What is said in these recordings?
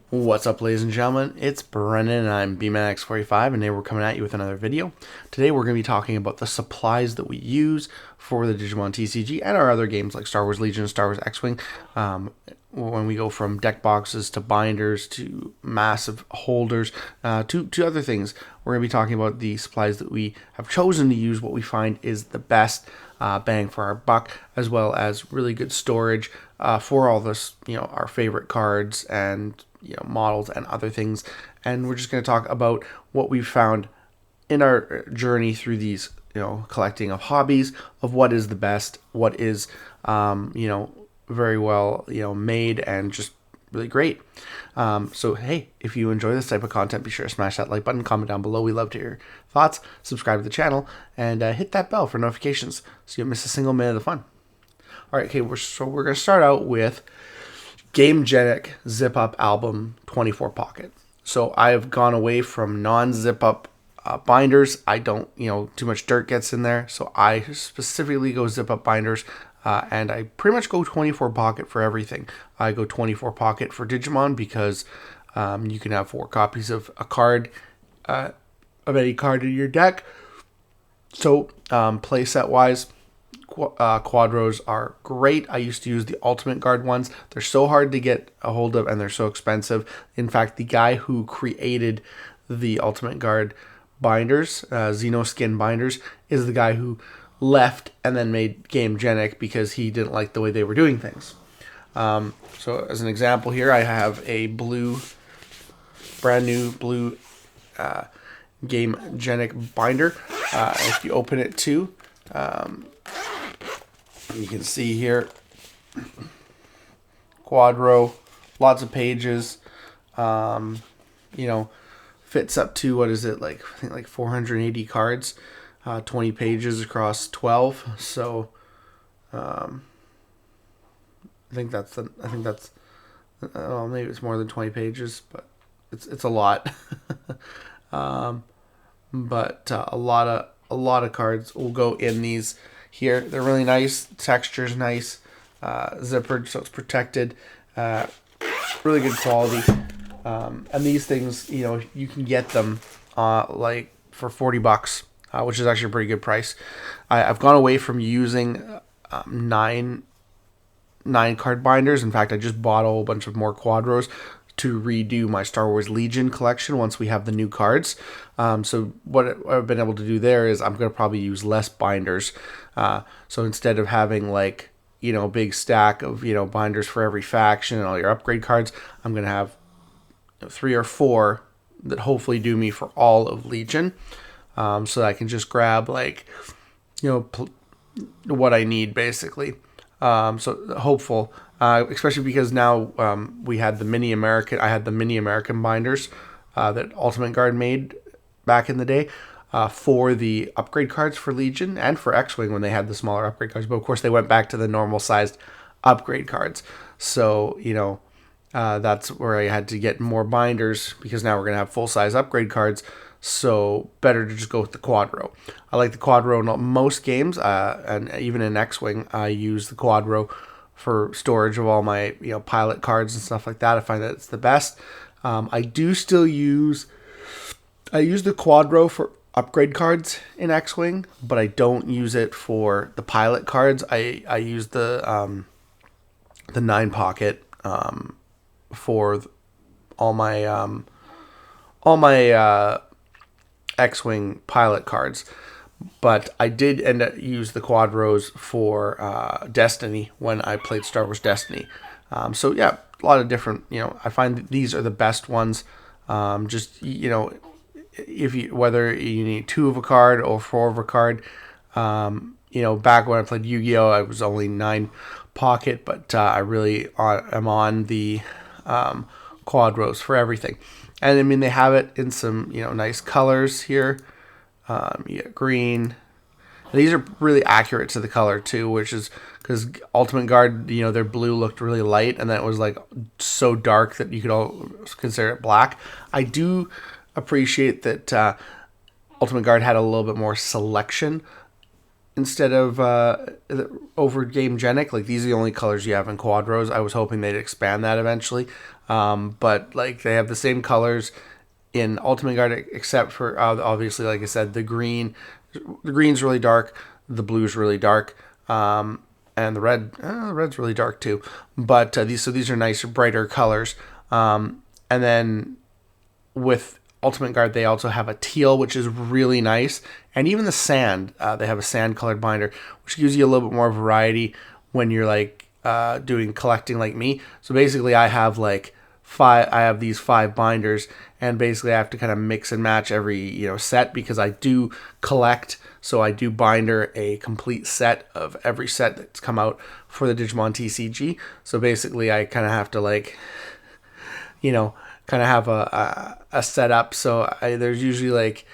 What's up, ladies and gentlemen? It's Brennan and I'm BManX45, and today we're coming at you with another video. Today we're going to be talking about the supplies that we use for the Digimon TCG and our other games like Star Wars Legion, Star Wars X-Wing. When we go from deck boxes to binders to massive holders to other things, we're going to be talking about the supplies that we have chosen to use, what we find is the best bang for our buck, as well as really good storage for all this, our favorite cards and models and other things. And we're just going to talk about what we've found in our journey through these, collecting of hobbies, of what is the best, what is, very well, made and just really great. So, hey, if you enjoy this type of content, be sure to smash that like button, comment down below. We love to hear your thoughts, subscribe to the channel, and hit that bell for notifications so you don't miss a single minute of the fun. All right, okay, we're going to start out with GameGenic Zip Up Album 24 Pocket. So I've gone away from non-zip up binders. I don't, too much dirt gets in there. So I specifically go zip up binders, and I pretty much go 24 pocket for everything. I go 24 pocket for Digimon because you can have 4 copies of a card, of any card in your deck. So playset wise, quadros are great. I used to use the Ultimate Guard ones. They're so hard to get a hold of and they're so expensive. In fact, the guy who created the Ultimate Guard binders, Xenoskin binders, is the guy who left and then made GameGenic because he didn't like the way they were doing things. So as an example here, I have a brand new blue GameGenic binder. If you open it too, you can see here, quadro, lots of pages, fits up to, what is it, I think like 480 cards, 20 pages across 12. So, I think that's, I don't know, maybe it's more than 20 pages, but it's a lot. But a lot of cards will go in these here. They're really nice. Texture's nice. Zippered, so it's protected. Really good quality. And these things, you can get them like for $40, which is actually a pretty good price. I've gone away from using nine card binders. In fact, I just bought a whole bunch of more quadros to redo my Star Wars Legion collection once we have the new cards. So what I've been able to do there is I'm going to probably use less binders. So instead of having big stack of, binders for every faction and all your upgrade cards, I'm going to have 3 or 4 that hopefully do me for all of Legion. So that I can just grab what I need basically. So hopeful, especially because now we had the mini American. I had the mini American binders that Ultimate Guard made back in the day for the upgrade cards for Legion and for X-Wing when they had the smaller upgrade cards. But of course, they went back to the normal sized upgrade cards. So that's where I had to get more binders because now we're gonna have full size upgrade cards. So better to just go with the quadro. I like the quadro in most games, and even in X-Wing, I use the quadro for storage of all my pilot cards and stuff like that. I find that it's the best. I do still use the quadro for upgrade cards in X-Wing, but I don't use it for the pilot cards. I use the 9 pocket for all my X-Wing pilot cards, but I did end up use the quadros for Destiny when I played Star Wars Destiny. So yeah, a lot of different. I find that these are the best ones. Just if you whether you need 2 of a card or 4 of a card. Back when I played Yu-Gi-Oh, I was only 9 pocket, but I really am on the quadros for everything. And I mean, they have it in some, nice colors here. You got green. And these are really accurate to the color too, which is because Ultimate Guard, their blue looked really light, and then it was so dark that you could all consider it black. I do appreciate that Ultimate Guard had a little bit more selection instead of over GameGenic. Like, these are the only colors you have in Quadros. I was hoping they'd expand that eventually, but like they have the same colors in Ultimate Guard, except for obviously, like I said, the green. The green's really dark, the blue's really dark, and the red's really dark too. But these are nice, brighter colors. And then with Ultimate Guard, they also have a teal, which is really nice. And even the sand, they have a sand colored binder, which gives you a little bit more variety when you're like doing collecting like me. So basically, I have like these 5 binders, and basically I have to kind of mix and match every set, because I do collect. So I do binder a complete set of every set that's come out for the Digimon TCG. So basically, I kind of have to like kind of have a setup. So there's usually like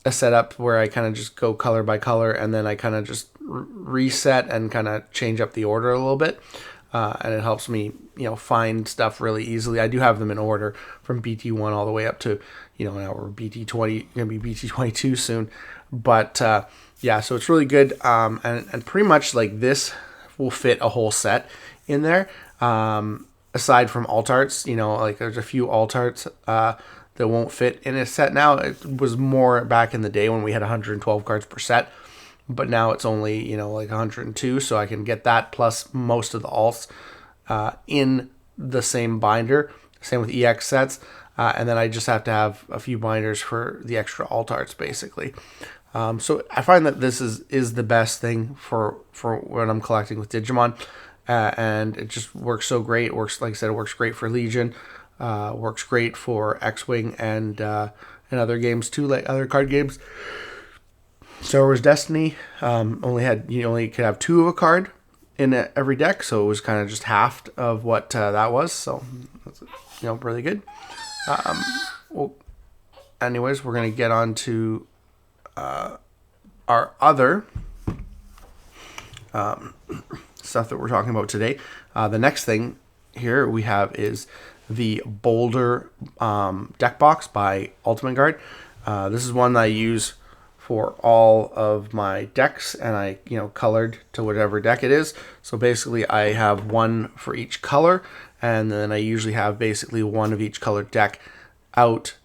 a setup where I kind of just go color by color, and then I kind of just reset and kind of change up the order a little bit. And it helps me, find stuff really easily. I do have them in order from BT1 all the way up to, now we're BT20, going to be BT22 soon. But yeah, so it's really good. And pretty much like this will fit a whole set in there. Aside from alt arts, like there's a few alt arts that won't fit in a set now. It was more back in the day when we had 112 cards per set. But now it's only, like 102, so I can get that plus most of the alts in the same binder. Same with EX sets. And then I just have to have a few binders for the extra alt arts, basically. So I find that this is the best thing for when I'm collecting with Digimon. And it just works so great. It works, like I said, it works great for Legion. Works great for X-Wing and other games too, like other card games. Star Wars Destiny you only could have 2 of a card in every deck, so it was kind of just half of what that was. So that's really good. Well, anyways, we're gonna get on to our other stuff that we're talking about today. The next thing here we have is the Boulder deck box by Ultimate Guard. This is one that I use for all of my decks, and I colored to whatever deck it is. So basically I have one for each color, and then I usually have basically one of each colored deck out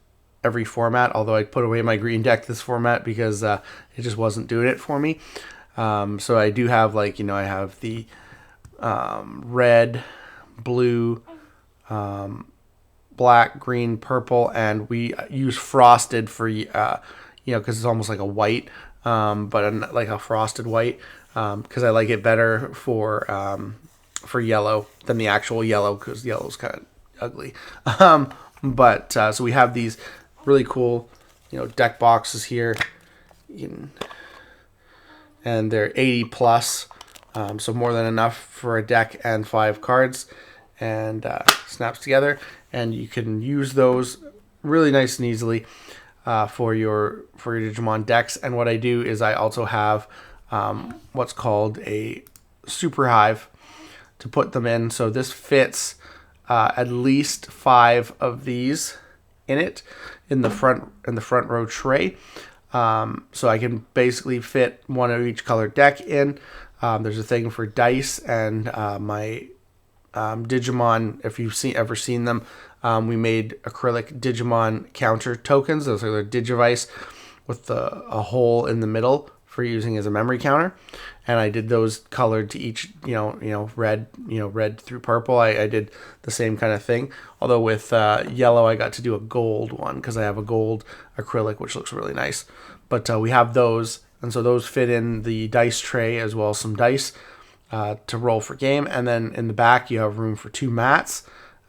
every format, although I put away my green deck this format because it just wasn't doing it for me. So I do have I have the red, blue, black, green, purple, and we use frosted for because it's almost like a white, but like a frosted white, because I like it better for yellow than the actual yellow, because yellow's kind of ugly. But so we have these really cool deck boxes here, and they're 80 plus, so more than enough for a deck and 5 cards, and snaps together, and you can use those really nice and easily for your Digimon decks. And what I do is I also have what's called a super hive to put them in. So this fits at least 5 of these in it in the front row tray. So I can basically fit one of each colored deck in. There's a thing for dice, and my Digimon, if you've ever seen them, we made acrylic Digimon counter tokens. Those are the Digivice with a hole in the middle for using as a memory counter. And I did those colored to each, red through purple. I did the same kind of thing. Although with yellow, I got to do a gold one because I have a gold acrylic, which looks really nice. But we have those, and so those fit in the dice tray as well as some dice to roll for game. And then in the back, you have room for 2 mats.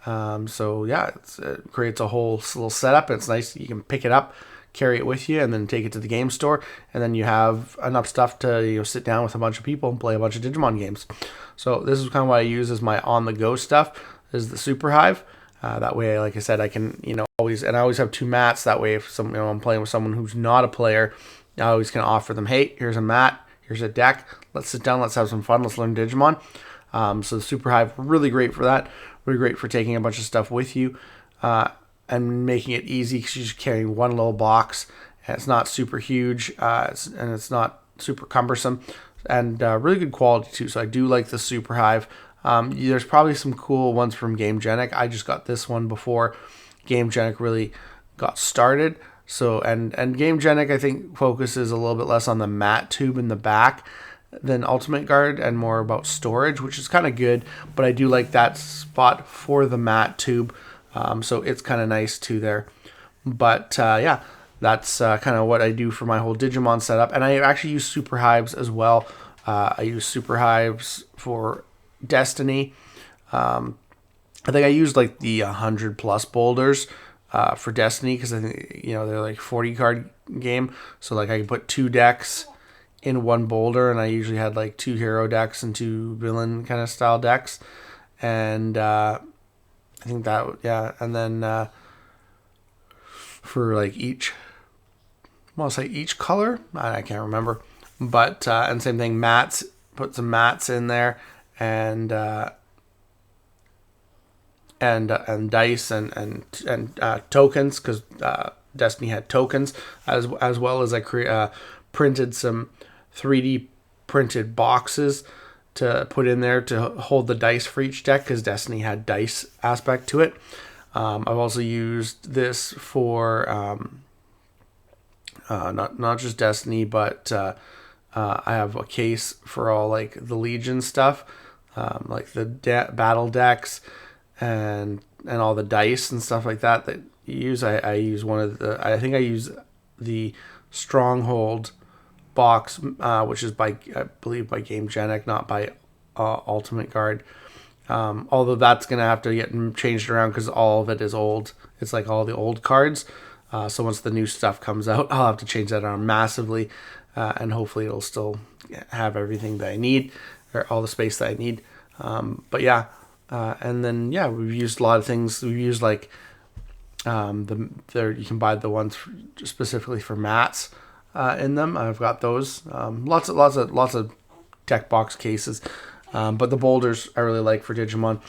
So yeah, it creates a whole little setup. It's nice. You can pick it up, carry it with you, and then take it to the game store. And then you have enough stuff to sit down with a bunch of people and play a bunch of Digimon games. So this is kind of what I use as my on-the-go stuff. This is the Super Hive. That way, like I said, I can always have 2 mats. That way, if I'm playing with someone who's not a player, I always can offer them, hey, here's a mat, here's a deck. Let's sit down. Let's have some fun. Let's learn Digimon. So the Super Hive, really great for that. Really great for taking a bunch of stuff with you and making it easy because you're just carrying one little box. And it's not super huge and it's not super cumbersome. and really good quality too. So I do like the Super Hive. There's probably some cool ones from GameGenic. I just got this one before GameGenic really got started. So and GameGenic I think focuses a little bit less on the mat tube in the back than Ultimate Guard and more about storage, which is kind of good. But I do like that spot for the mat tube, so it's kind of nice too there. But yeah, that's kind of what I do for my whole Digimon setup. And I actually use Super Hives as well. I use Super Hives for Destiny. I think I used like the 100+ boulders for Destiny because I think they're like 40 card game. So like I can put 2 decks in one boulder, and I usually had like 2 hero decks and 2 villain kind of style decks. And I think that, yeah, and then for like each color, I can't remember, but and same thing, mats, put some mats in there, and dice and tokens, because Destiny had tokens, as well as I printed some 3D printed boxes to put in there to hold the dice for each deck, because Destiny had dice aspect to it. I've also used this for not just Destiny, but I have a case for all like the Legion stuff, like the battle decks and all the dice and stuff like that you use. I use I think I use the Stronghold box, which is I believe by GameGenic, not by Ultimate Guard. Although that's going to have to get changed around because all of it is old. It's like all the old cards. So once the new stuff comes out, I'll have to change that around massively. And hopefully it'll still have everything that I need, or all the space that I need. But yeah, and then yeah, we've used a lot of things. We've used like you can buy the ones specifically for mats in them. I've got those. Lots of deck box cases. But the boulders I really like for Digimon,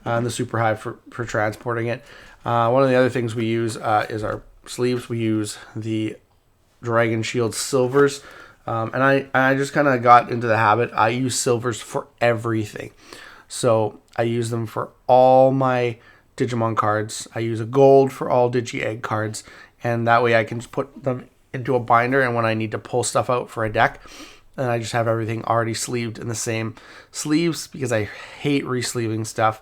and the Super Hive for transporting it. One of the other things we use is our sleeves. We use the Dragonshield silvers, and I just kind of got into the habit. I use silvers for everything, so I use them for all my Digimon cards. I use a gold for all Digi-Egg cards, and that way I can just put them into a binder, and when I need to pull stuff out for a deck, and I just have everything already sleeved in the same sleeves, because I hate resleeving stuff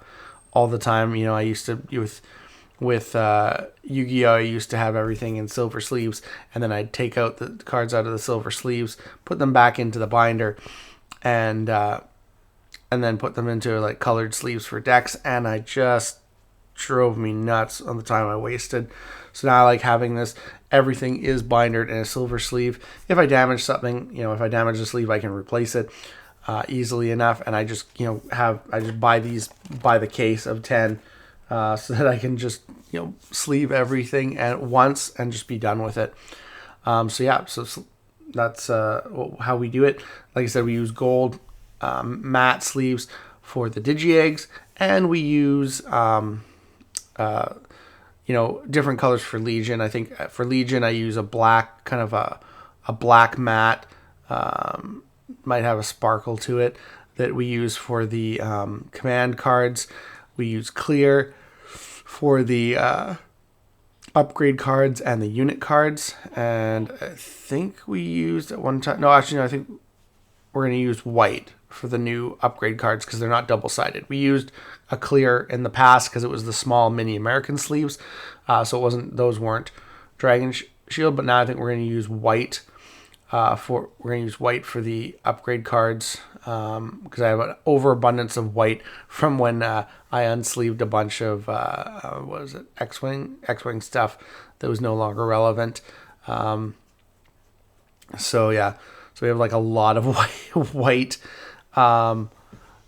all the time. I used to with Yu-Gi-Oh! I used to have everything in silver sleeves, and then I'd take out the cards out of the silver sleeves, put them back into the binder, and then put them into like colored sleeves for decks, and I just drove me nuts on the time I wasted. So now I like having this. Everything is bindered in a silver sleeve. If I damage something, if I damage the sleeve, I can replace it easily enough. And I just, I just buy the case of 10 so that I can just, sleeve everything at once and just be done with it. So yeah, so that's how we do it. Like I said, we use gold matte sleeves for the Digi-Eggs, and we use different colors for Legion. I think for Legion, I use a black, kind of a black matte, might have a sparkle to it, that we use for the command cards. We use clear for the upgrade cards and the unit cards. And I think we used at one time, no, actually, no, I think we're going to use white for the new upgrade cards because they're not double-sided. We used a clear in the past because it was the small mini American sleeves, so those weren't Dragonshield. But now I think we're going to use white for the upgrade cards because I have an overabundance of white from when I unsleeved a bunch of X-wing stuff that was no longer relevant. So yeah, so we have like a lot of white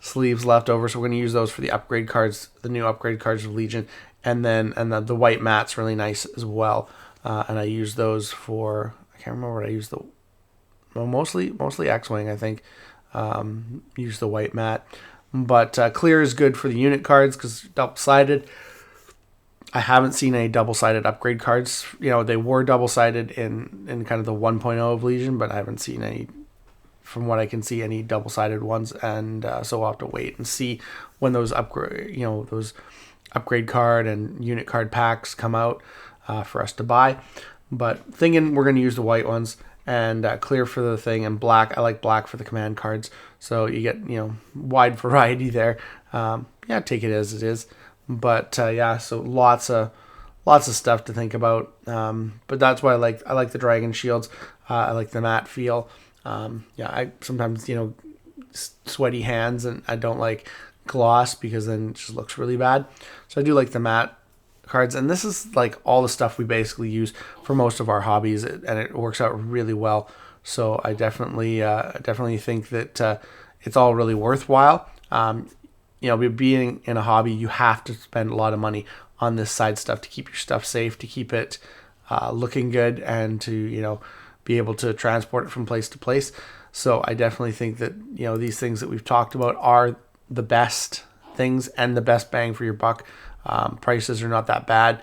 sleeves left over, so we're going to use those for the upgrade cards, the new upgrade cards of Legion, and the white mat's really nice as well. And I use those for, I can't remember what I used, mostly X-wing, I think. Use the white mat, but clear is good for the unit cards because double-sided. I haven't seen any double-sided upgrade cards. They were double-sided in kind of the 1.0 of Legion, but I haven't seen any from what I can see, any double-sided ones, and so we'll have to wait and see when those upgrade card and unit card packs come out for us to buy. But thinking we're going to use the white ones, and clear for the thing, and black. I like black for the command cards, so you get wide variety there. Yeah, take it as it is. But yeah, so lots of stuff to think about. But that's why I like the Dragonshields. I like the matte feel. Yeah, I sometimes sweaty hands, and I don't like gloss because then it just looks really bad. So I do like the matte cards, and this is like all the stuff we basically use for most of our hobbies, and it works out really well. So I definitely think that it's all really worthwhile. Being in a hobby, you have to spend a lot of money on this side stuff to keep your stuff safe, to keep it looking good, and to be able to transport it from place to place. So I definitely think that these things that we've talked about are the best things and the best bang for your buck. Prices are not that bad,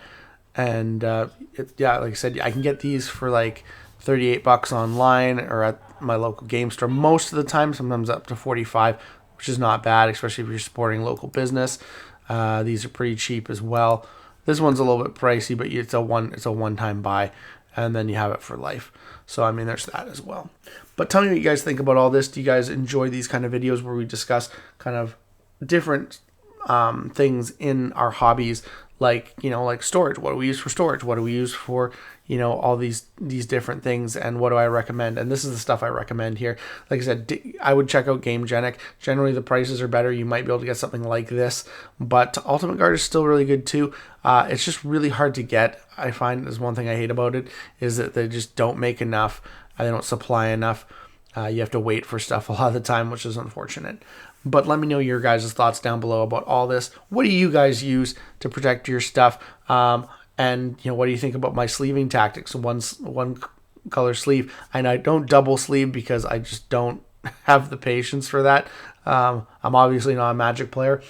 and yeah, like I said, I can get these for like $38 online or at my local game store most of the time. Sometimes up to $45, which is not bad, especially if you're supporting local business. These are pretty cheap as well. This one's a little bit pricey, but it's a one-time buy, and then you have it for life. So I mean, there's that as well. But tell me what you guys think about all this. Do you guys enjoy these kind of videos where we discuss kind of different things in our hobbies, like storage? What do we use for storage? What do we use for all these different things, and what do I recommend? And this is the stuff I recommend here. Like I said, I would check out GameGenic. Generally the prices are better. You might be able to get something like this, but Ultimate Guard is still really good too. It's just really hard to get. I find is one thing I hate about it, is that they just don't make enough. They don't supply enough. You have to wait for stuff a lot of the time, which is unfortunate. But let me know your guys' thoughts down below about all this. What do you guys use to protect your stuff? And what do you think about my sleeving tactics? One color sleeve, and I don't double sleeve because I just don't have the patience for that. I'm obviously not a Magic player.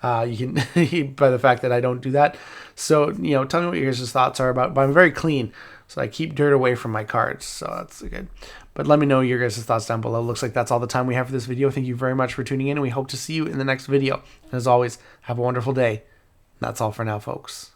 You can by the fact that I don't do that. So tell me what your guys' thoughts are about. But I'm very clean, so I keep dirt away from my cards. So that's good. But let me know your guys' thoughts down below. Looks like that's all the time we have for this video. Thank you very much for tuning in, and we hope to see you in the next video. And as always, have a wonderful day. That's all for now, folks.